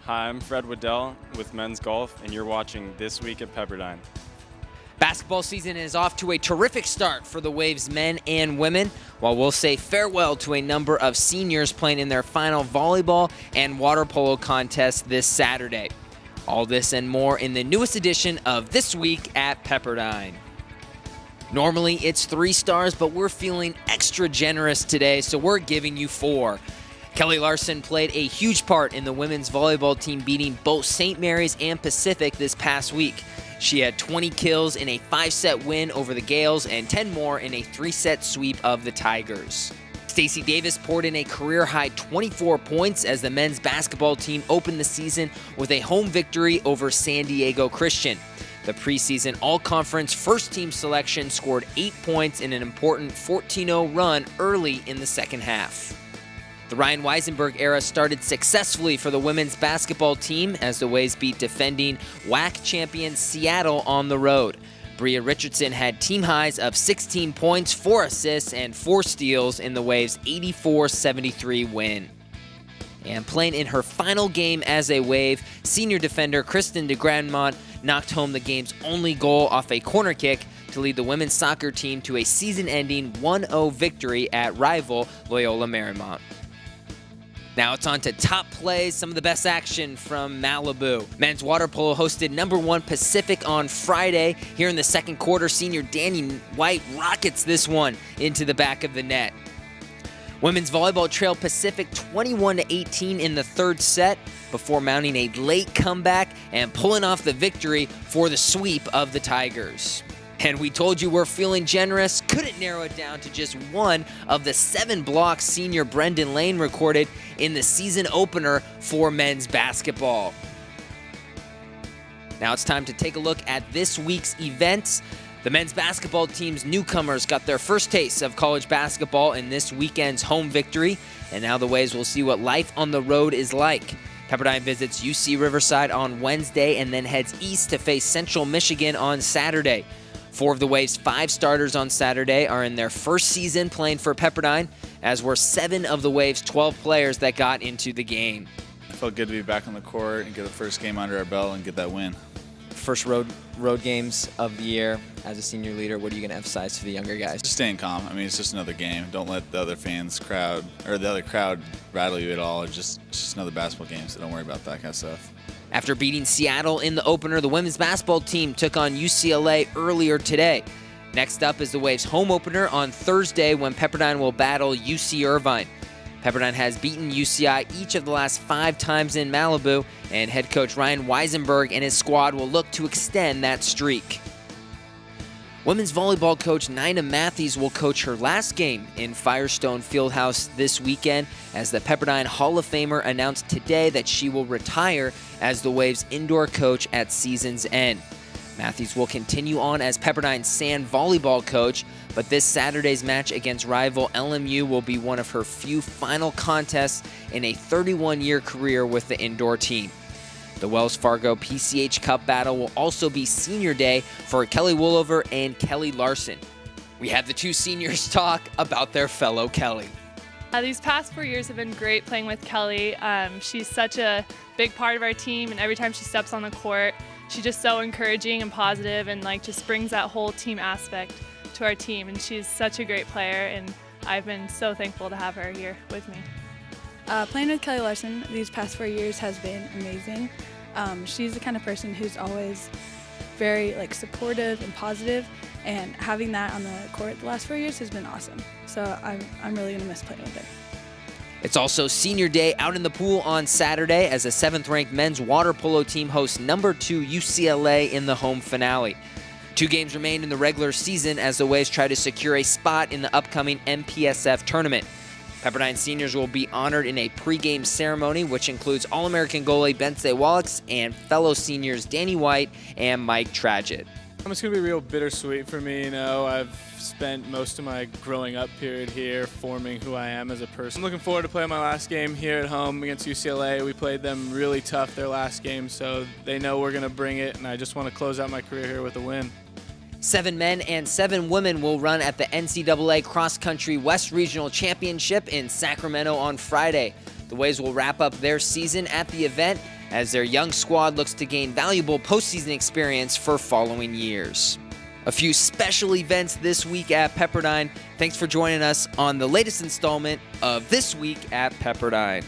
Hi, I'm Fred Waddell with Men's Golf, and you're watching This Week at Pepperdine. Basketball season is off to a terrific start for the Waves men and women, while we'll say farewell to a number of seniors playing in their final volleyball and water polo contests this Saturday. All this and more in the newest edition of This Week at Pepperdine. Normally it's 3 stars, but we're feeling extra generous today, so we're giving you 4. Kelly Larson played a huge part in the women's volleyball team beating both St. Mary's and Pacific this past week. She had 20 kills in a 5-set win over the Gales and 10 more in a 3-set sweep of the Tigers. Stacey Davis poured in a career-high 24 points as the men's basketball team opened the season with a home victory over San Diego Christian. The preseason all-conference first-team selection scored 8 points in an important 14-0 run early in the second half. The Ryan Weisenberg era started successfully for the women's basketball team as the Waves beat defending WAC champion Seattle on the road. Bria Richardson had team highs of 16 points, 4 assists, and 4 steals in the Waves' 84-73 win. And playing in her final game as a Wave, senior defender Kristen DeGrandmont knocked home the game's only goal off a corner kick to lead the women's soccer team to a season-ending 1-0 victory at rival Loyola Marymount. Now it's on to top plays, some of the best action from Malibu. Men's water polo hosted #1 Pacific on Friday. Here in the second quarter, senior Danny White rockets this one into the back of the net. Women's volleyball trailed Pacific 21-18 in the third set before mounting a late comeback and pulling off the victory for the sweep of the Tigers. And we told you we're feeling generous, couldn't narrow it down to just one of the 7 blocks senior Brendan Lane recorded in the season opener for men's basketball. Now it's time to take a look at this week's events. The men's basketball team's newcomers got their first taste of college basketball in this weekend's home victory, and now the Waves will see what life on the road is like. Pepperdine visits UC Riverside on Wednesday and then heads east to face Central Michigan on Saturday. 4 of the Waves' 5 starters on Saturday are in their first season playing for Pepperdine, as were 7 of the Waves' 12 players that got into the game. It felt good to be back on the court and get the first game under our belt and get that win. First road games of the year. As a senior leader, what are you going to emphasize for the younger guys? Just staying calm. I mean, it's just another game. Don't let the other crowd rattle you at all. It's just another basketball game, so don't worry about that kind of stuff. After beating Seattle in the opener, the women's basketball team took on UCLA earlier today. Next up is the Waves' home opener on Thursday when Pepperdine will battle UC Irvine. Pepperdine has beaten UCI each of the last 5 times in Malibu, and head coach Ryan Weisenberg and his squad will look to extend that streak. Women's volleyball coach Nina Matthews will coach her last game in Firestone Fieldhouse this weekend as the Pepperdine Hall of Famer announced today that she will retire as the Waves' indoor coach at season's end. Matthews will continue on as Pepperdine's sand volleyball coach, but this Saturday's match against rival LMU will be one of her few final contests in a 31-year career with the indoor team. The Wells Fargo PCH Cup battle will also be senior day for Kelly Woolover and Kelly Larson. We had the 2 seniors talk about their fellow Kelly. These past 4 years have been great playing with Kelly. She's such a big part of our team, and every time she steps on the court, she's just so encouraging and positive and just brings that whole team aspect to our team. And she's such a great player, and I've been so thankful to have her here with me. Playing with Kelly Larson these past 4 years has been amazing. She's the kind of person who's always very supportive and positive, and having that on the court the last 4 years has been awesome. So I'm really going to miss playing with her. It's also senior day out in the pool on Saturday as the 7th-ranked men's water polo team hosts #2 UCLA in the home finale. 2 games remain in the regular season as the Waves try to secure a spot in the upcoming MPSF tournament. Pepperdine seniors will be honored in a pregame ceremony, which includes All-American goalie Bense Wallach and fellow seniors Danny White and Mike Tragitt. It's going to be real bittersweet for me. I've spent most of my growing up period here forming who I am as a person. I'm looking forward to playing my last game here at home against UCLA. We played them really tough their last game, so they know we're going to bring it, and I just want to close out my career here with a win. 7 men and 7 women will run at the NCAA Cross Country West Regional Championship in Sacramento on Friday. The Waves will wrap up their season at the event as their young squad looks to gain valuable postseason experience for following years. A few special events this week at Pepperdine. Thanks for joining us on the latest installment of This Week at Pepperdine.